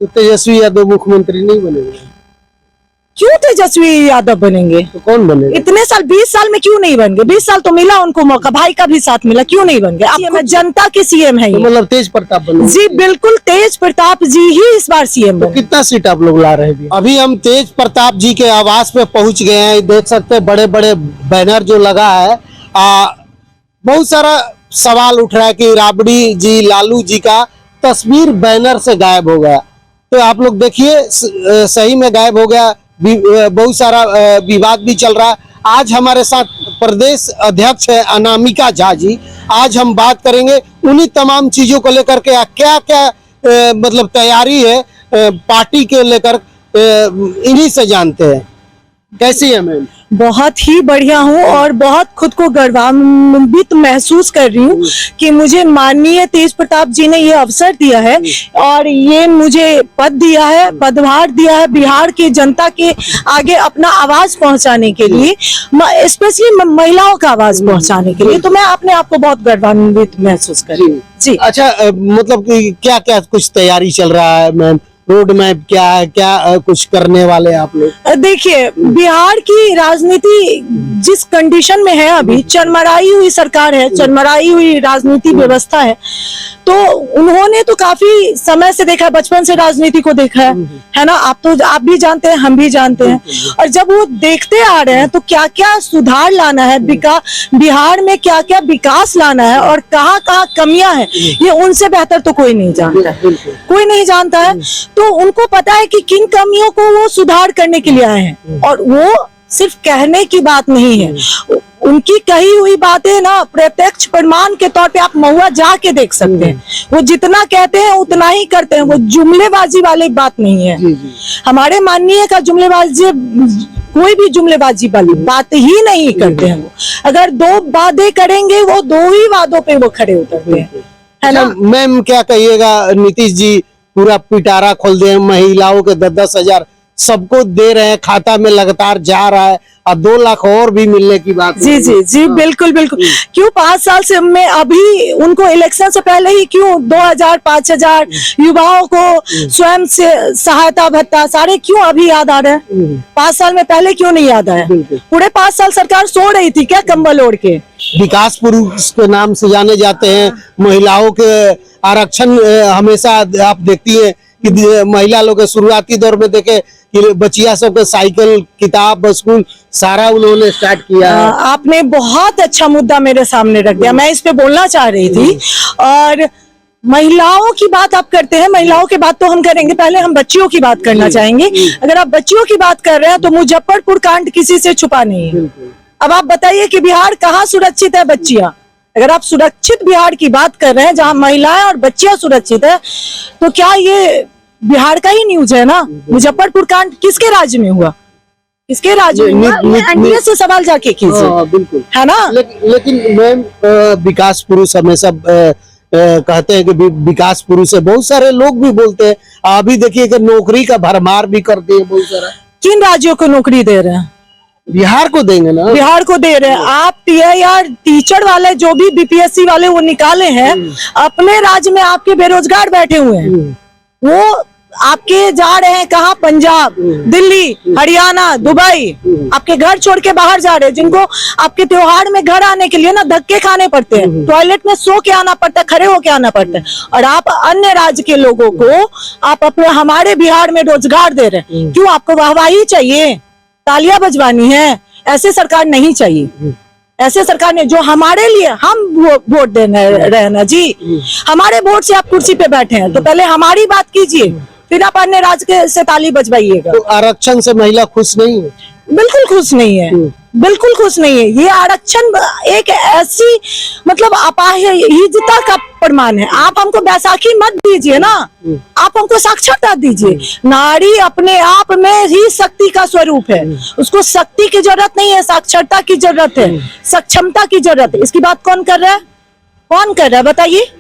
तो तेजस्वी यादव मुख्यमंत्री नहीं बनेंगे? क्यों तेजस्वी यादव बनेंगे? तो कौन बनेगा? इतने साल 20 साल में क्यों नहीं बन गए? 20 साल तो मिला उनको मौका, भाई का भी साथ मिला, क्यों नहीं बन गए? आप जनता के सीएम है तो ये। मतलब तेज प्रताप बनेंगे? जी बिल्कुल, तेज प्रताप जी ही इस बार सीएम तो बने। कितना सीट आप लोग ला रहे हैं? अभी हम तेज प्रताप जी के आवास पे पहुंच गए हैं। देख सकते हैं बड़े बड़े बैनर जो लगा है। बहुत सारा सवाल उठ रहा है कि राबड़ी जी, लालू जी का तस्वीर बैनर से गायब हो गया। तो आप लोग देखिए, सही में गायब हो गया। बहुत सारा विवाद भी चल रहा है। आज हमारे साथ प्रदेश अध्यक्ष है अनामिका झा जी। आज हम बात करेंगे उन्हीं तमाम चीजों को लेकर के, क्या क्या मतलब तैयारी है पार्टी के लेकर, इन्हीं से जानते हैं। कैसी है मैम? बहुत ही बढ़िया हूँ और बहुत खुद को गौरवान्वित महसूस कर रही हूँ कि मुझे माननीय तेज प्रताप जी ने ये अवसर दिया है और ये मुझे पद दिया है, पदभार दिया है बिहार की जनता के आगे अपना आवाज पहुंचाने के लिए, स्पेशली महिलाओं का आवाज पहुंचाने के लिए। तो मैं अपने आप को बहुत गौरवान्वित महसूस कर रही हूँ जी। अच्छा, मतलब क्या क्या कुछ तैयारी चल रहा है मैम? रोड मैप क्या है, क्या कुछ करने वाले आप लोग? देखिए, बिहार की राजनीति जिस कंडीशन में है अभी, चरमराई हुई सरकार है, चरमराई हुई राजनीति व्यवस्था है। तो उन्होंने तो काफी समय से देखा है, बचपन से राजनीति को देखा है ना? आप भी जानते हैं, हम भी जानते हैं। और जब वो देखते आ रहे हैं तो क्या क्या सुधार लाना है, बिहार में क्या क्या विकास लाना है और कहाँ कहाँ कमियां हैं, ये उनसे बेहतर तो कोई नहीं जानता, कोई नहीं जानता है। तो उनको पता है कि किन कमियों को वो सुधार करने के लिए आए हैं। और वो सिर्फ कहने की बात नहीं है, उनकी कही हुई बातें ना प्रत्यक्ष प्रमाण के तौर पे आप महुआ जाके देख सकते हैं। वो जितना कहते हैं उतना ही करते हैं, वो जुमलेबाजी वाली बात नहीं है। हमारे माननीय का जुमलेबाजी, कोई भी जुमलेबाजी वाली बात ही नहीं करते हैं। वो अगर 2 वादे करेंगे, वो 2 ही वादों पे वो खड़े उतरते हैं, है ना? मैम क्या कहिएगा, नीतीश जी पूरा पिटारा खोल दे, महिलाओं के 10-10 हजार सबको दे रहे हैं, खाता में लगातार जा रहा है और 2 लाख और भी मिलने की बात। जी जी जी, बिल्कुल बिल्कुल। क्यों 5 साल से में अभी उनको इलेक्शन से पहले ही क्यों 2000-5000 युवाओं को स्वयं से सहायता भत्ता सारे क्यों अभी याद आ रहे हैं? 5 साल में पहले क्यों नहीं याद आया? पूरे 5 साल सरकार सो रही थी क्या कंबल ओढ़ के? विकास पुरुष के नाम से जाने जाते हैं। महिलाओं के आरक्षण हमेशा आप देखती है कि महिला लोग के शुरुआती दौर में देखे कि बचिया सब के साइकिल, किताब, स्कूल सारा उन्होंने स्टार्ट किया। आपने बहुत अच्छा मुद्दा मेरे सामने रख दिया, मैं इस पे बोलना चाह रही थी। और महिलाओं की बात आप करते हैं, महिलाओं की बात तो हम करेंगे, पहले हम बच्चियों की बात करना चाहेंगे। अगर आप बच्चियों की बात कर रहे हैं तो मुजफ्फरपुर कांड किसी से छुपा नहीं है। अब आप बताइए कि बिहार कहाँ सुरक्षित है बच्चियां? अगर आप सुरक्षित बिहार की बात कर रहे हैं जहाँ महिलाएं और बच्चियां सुरक्षित है, तो क्या ये बिहार का ही न्यूज है ना? मुजफ्फरपुर कांड किसके राज्य में हुआ, किसके राज्य में हुआ? एनडीए से सवाल जाके कीजिए, बिल्कुल, है ना? लेकिन मैम विकास पुरुष हमेशा कहते हैं कि विकास पुरुष है, बहुत सारे लोग भी बोलते हैं। अभी देखिए कि नौकरी का भरमार भी करते हैं बहुत सारा। किन राज्यों को नौकरी दे रहे हैं? बिहार को देंगे ना? बिहार को दे रहे हैं। आप टीआईआर टीचर वाले जो भी बीपीएससी वाले वो निकाले हैं, अपने राज्य में आपके बेरोजगार बैठे हुए हैं। वो आपके जा रहे हैं कहाँ? पंजाब, दिल्ली, हरियाणा, दुबई, आपके घर छोड़ के बाहर जा रहे हैं, जिनको आपके त्योहार में घर आने के लिए ना धक्के खाने पड़ते हैं, टॉयलेट में सो के आना पड़ता है, खड़े होके आना पड़ता है। और आप अन्य राज्य के लोगों को आप अपने हमारे बिहार में रोजगार दे रहे हैं। क्यों? आपको वाहवाही चाहिए, तालियां बजवानी है? ऐसे सरकार नहीं चाहिए। ऐसे सरकार ने जो हमारे लिए हम वोट देने रहना जी, हमारे वोट से आप कुर्सी पे बैठे हैं, तो पहले हमारी बात कीजिए, फिर आप अन्य राज्य के से ताली बजवाइएगा। तो आरक्षण से महिला खुश नहीं है? बिल्कुल खुश नहीं है, बिल्कुल खुश नहीं है। ये आरक्षण एक ऐसी मतलब अपाहिजता का प्रमाण है। आप हमको बैसाखी मत दीजिए ना, आप हमको साक्षरता दीजिए। नारी अपने आप में ही शक्ति का स्वरूप है, उसको शक्ति की जरूरत नहीं है, साक्षरता की जरूरत है, सक्षमता की जरूरत है। इसकी बात कौन कर रहा है? कौन कर रहा है बताइए?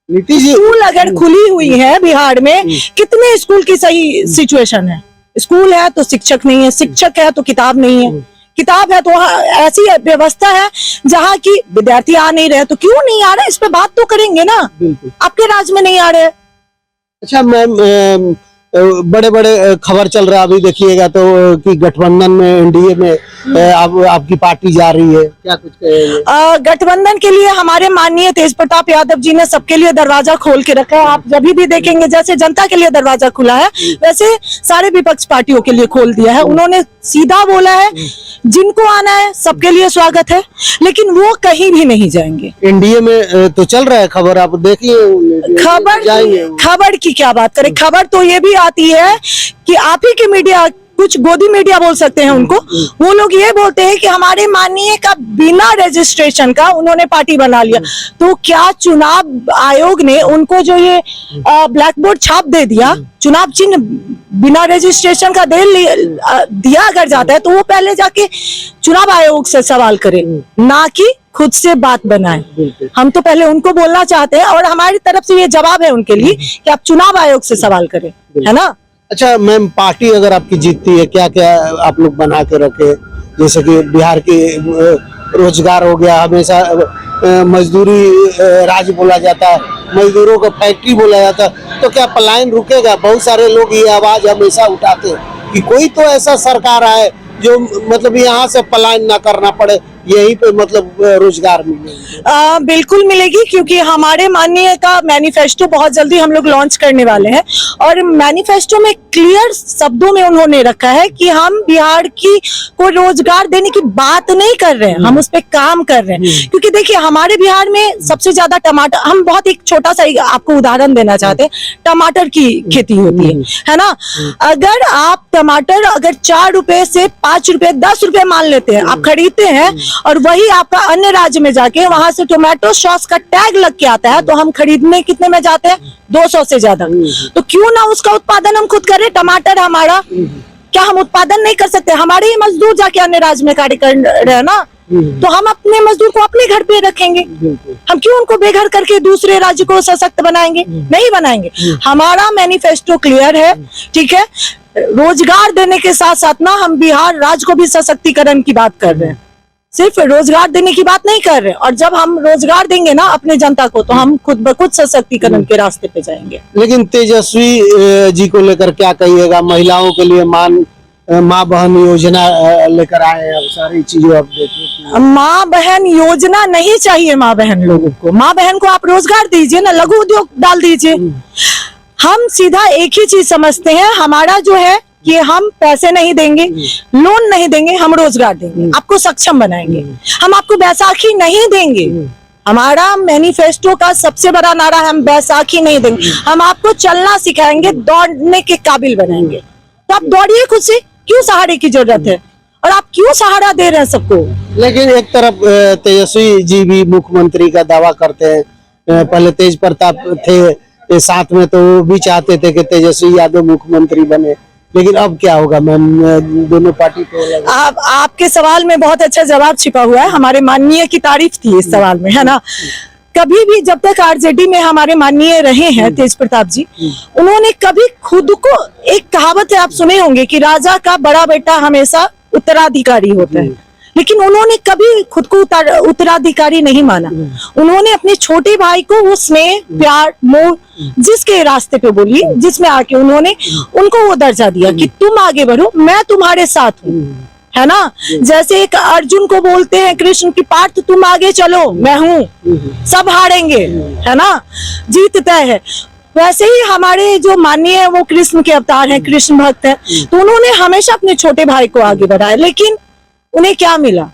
नीतीश जी। स्कूल अगर खुली हुई है बिहार में, कितने स्कूल की सही सिचुएशन है? स्कूल है तो शिक्षक नहीं है, शिक्षक है तो किताब नहीं है, किताब है तो ऐसी व्यवस्था है जहाँ की विद्यार्थी आ नहीं रहे। तो क्यों नहीं आ रहे? इस पे बात तो करेंगे ना। आपके राज्य में नहीं आ रहे। अच्छा मैम, बड़े बड़े खबर चल रहा है अभी देखिएगा तो कि गठबंधन में एनडीए में अब आपकी पार्टी जा रही है, क्या कुछ कहेंगे? गठबंधन के लिए हमारे माननीय तेज प्रताप यादव जी ने सबके लिए दरवाजा खोल के रखा है। आप जब भी देखेंगे जैसे जनता के लिए दरवाजा खुला है वैसे सारे विपक्ष पार्टियों के लिए खोल दिया है। उन्होंने सीधा बोला है जिनको आना है सबके लिए स्वागत है, लेकिन वो कहीं भी नहीं जाएंगे। एनडीए में तो चल रहा है खबर, आप देखिए खबर की क्या बात करें, खबर तो ये भी आती है कि आप ही के मीडिया, कुछ गोदी मीडिया बोल सकते हैं उनको, वो लोग ये बोलते हैं कि हमारे माननीय का बिना रजिस्ट्रेशन का उन्होंने पार्टी बना लिया। तो क्या चुनाव आयोग ने उनको जो ये ब्लैक बोर्ड छाप दे दिया, चुनाव चिन्ह बिना रजिस्ट्रेशन का दिया अगर जाता है तो वो पहले जाके चुनाव आयोग से सवाल करे, ना कि खुद से बात बनाए। हम तो पहले उनको बोलना चाहते हैं और हमारी तरफ से ये जवाब है उनके लिए कि आप चुनाव आयोग से सवाल करें, है ना। अच्छा मैम, पार्टी अगर आपकी जीतती है क्या क्या आप लोग बना के रखे? जैसे कि बिहार की रोजगार हो गया, हमेशा मजदूरी राज बोला जाता है, मजदूरों को फैक्ट्री बोला जाता है, तो क्या पलायन रुकेगा? बहुत सारे लोग ये आवाज हमेशा उठाते हैं कि कोई तो ऐसा सरकार आए जो मतलब यहाँ से पलायन ना करना पड़े, यहीं पे मतलब रोजगार मिलेगी। बिल्कुल मिलेगी, क्योंकि हमारे माननीय का मैनिफेस्टो बहुत जल्दी हम लोग लॉन्च करने वाले हैं और मैनिफेस्टो में क्लियर शब्दों में उन्होंने रखा है कि हम बिहार की को रोजगार देने की बात नहीं कर रहे हैं, हम उस पे काम कर रहे हैं। क्योंकि देखिए हमारे बिहार में सबसे ज्यादा टमाटर, हम बहुत एक छोटा सा आपको उदाहरण देना चाहते हैं, टमाटर की खेती होती है ना। अगर आप टमाटर अगर 4 रुपए से 5 रुपए 10 रुपए मान लेते हैं, आप खरीदते हैं और वही आपका अन्य राज्य में जाके वहां से टोमेटो सॉस का टैग लग के आता है, तो हम खरीदने कितने में जाते हैं? 200 से ज्यादा। तो क्यों ना उसका उत्पादन हम खुद करें? टमाटर हमारा, क्या हम उत्पादन नहीं कर सकते? हमारे ही मजदूर जाके अन्य राज्य में कार्य कर रहे हैं ना, तो हम अपने मजदूर को अपने घर पे रखेंगे। हम क्यों उनको बेघर करके दूसरे राज्य को सशक्त बनाएंगे? नहीं बनाएंगे। हमारा मैनिफेस्टो क्लियर है, ठीक है। रोजगार देने के साथ साथ ना हम बिहार राज्य को भी सशक्तिकरण की बात कर रहे हैं, सिर्फ रोजगार देने की बात नहीं कर रहे। और जब हम रोजगार देंगे ना अपने जनता को, तो हम खुद ब खुद सशक्तिकरण के रास्ते पे जाएंगे। लेकिन तेजस्वी जी को लेकर क्या कहिएगा? महिलाओं के लिए माँ बहन योजना लेकर आए हैं, सारी चीजें आप देखिए। माँ बहन योजना नहीं चाहिए माँ बहन लोगों को। माँ बहन को आप रोजगार दीजिए ना, लघु उद्योग डाल दीजिए। हम सीधा एक ही चीज समझते हैं, हमारा जो है कि हम पैसे नहीं देंगे, लोन नहीं देंगे, हम रोजगार देंगे, आपको सक्षम बनाएंगे। हम आपको बैसाखी नहीं देंगे। हमारा मैनिफेस्टो का सबसे बड़ा नारा है, हम बैसाखी नहीं देंगे, हम आपको चलना सिखाएंगे, दौड़ने के काबिल बनाएंगे। तो आप दौड़िए खुद से, क्यों सहारे की जरूरत है? और आप क्यों सहारा दे रहे हैं सबको? लेकिन एक तरफ तेजस्वी जी भी मुख्यमंत्री का दावा करते हैं, पहले तेज प्रताप थे साथ में, तो वो भी चाहते थे कि तेजस्वी यादव मुख्यमंत्री बने, लेकिन अब क्या होगा मैम? दोनों पार्टी को आपके सवाल में बहुत अच्छा जवाब छिपा हुआ है। हमारे माननीय की तारीफ थी इस सवाल में, है ना। कभी भी जब तक आरजेडी में हमारे माननीय रहे हैं तेज प्रताप जी, उन्होंने कभी खुद को, एक कहावत है आप सुने होंगे कि राजा का बड़ा बेटा हमेशा उत्तराधिकारी होता है, लेकिन उन्होंने कभी खुद को उत्तराधिकारी नहीं माना। उन्होंने अपने छोटे भाई को वो स्नेह प्यार मोह जिसके रास्ते पे बोलिए, जिसमें आके उन्होंने उनको वो दर्जा दिया कि तुम आगे बढ़ो, मैं तुम्हारे साथ हूँ, है ना। जैसे एक अर्जुन को बोलते हैं कृष्ण की, पार्थ तुम आगे चलो, मैं हूँ, सब हारेंगे, है ना, जीत तय है। वैसे ही हमारे जो माननीय है वो कृष्ण के अवतार हैं, कृष्ण भक्त हैं, तो उन्होंने हमेशा अपने छोटे भाई को आगे बढ़ाया। लेकिन उन्हें क्या मिला?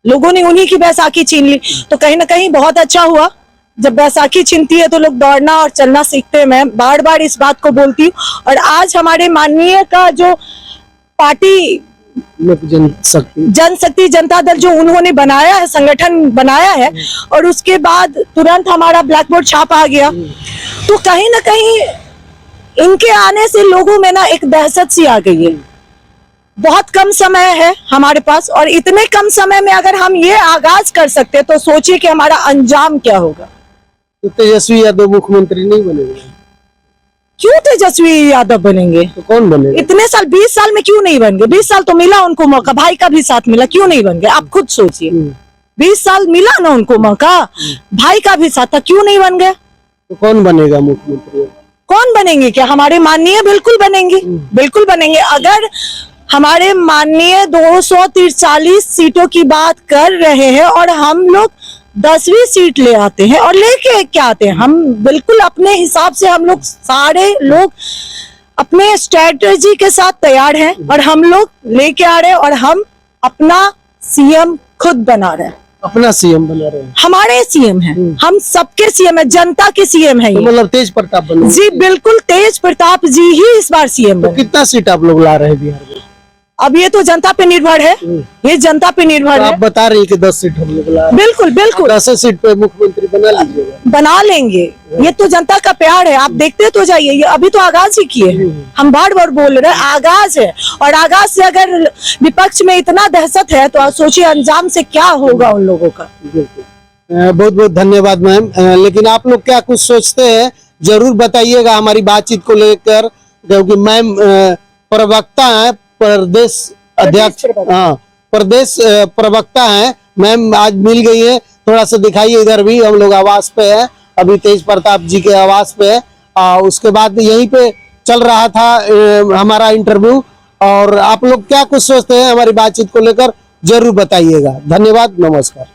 लोगों ने उन्हीं की बैसाखी छीन ली। तो कहीं ना कहीं बहुत अच्छा हुआ, जब बैसाखी छीनती है तो लोग दौड़ना और चलना सीखते हैं। मैं बार बार इस बात को बोलती हूँ। और आज हमारे माननीय का जो पार्टी जनशक्ति जनता दल जो उन्होंने बनाया है, संगठन बनाया है, और उसके बाद तुरंत हमारा ब्लैक बोर्ड छाप आ गया, तो कहीं ना कहीं इनके आने से लोगों में ना एक दहशत सी आ गई है। बहुत कम समय है हमारे पास, और इतने कम समय में अगर हम ये आगाज कर सकते तो सोचिए कि हमारा अंजाम क्या होगा। तो तेजस्वी यादव मुख्यमंत्री नहीं बनेंगे? क्यों तेजस्वी यादव बनेंगे? तो कौन बनेगा? इतने साल, 20 साल में क्यों नहीं बन गए? 20 साल तो मिला उनको मौका, भाई का भी साथ मिला, क्यों नहीं बन गए? आप खुद सोचिए, 20 साल मिला ना उनको मौका, भाई का भी साथ था, क्यों नहीं बन गए? तो कौन बनेगा मुख्यमंत्री? कौन बनेंगे? क्या हमारे माननीय? बिल्कुल बनेंगे, बिल्कुल बनेंगे। अगर हमारे माननीय 243 सीटों की बात कर रहे हैं और हम लोग 10वीं सीट ले आते हैं, और लेके क्या आते हैं, हम बिल्कुल अपने हिसाब से, हम लोग सारे लोग अपने स्ट्रेटजी के साथ तैयार हैं और हम लोग लेके आ रहे हैं, और हम अपना सीएम खुद बना रहे हैं। अपना सीएम बना रहे हैं, हमारे सीएम हैं, हम सबके सीएम है, जनता के सीएम है तो ये। मतलब तेज प्रताप बने। जी बिल्कुल, तेज प्रताप जी ही इस बार सीएम तो बने। कितना सीट आप लोग ला रहे हैं बिहार में? अब ये तो जनता पे निर्भर है, ये जनता पे निर्भर तो है। आप बता रही हैं कि 10 सीट हम लोग ला रहे हैं। बिल्कुल बिल्कुल 10 सीट पे मुख्यमंत्री बना लीजिएगा। बना लेंगे, ये तो जनता का प्यार है, आप देखते तो जाइए। ये अभी तो आगाज ही किए हैं, हम बार बार बोल रहे हैं आगाज है, और आगाज से अगर विपक्ष में इतना दहशत है तो आप सोचिए अंजाम से क्या होगा उन लोगों का। बहुत बहुत धन्यवाद मैम। लेकिन आप लोग क्या कुछ सोचते हैं जरूर बताइएगा हमारी बातचीत को लेकर, क्योंकि मैम प्रवक्ता है, प्रदेश अध्यक्ष, हाँ प्रदेश प्रवक्ता है मैम, आज मिल गई है। थोड़ा सा दिखाइए, इधर भी हम लोग आवास पे है, अभी तेज प्रताप जी के आवास पे है। उसके बाद यहीं पे चल रहा था हमारा इंटरव्यू, और आप लोग क्या कुछ सोचते हैं हमारी बातचीत को लेकर जरूर बताइएगा। धन्यवाद, नमस्कार।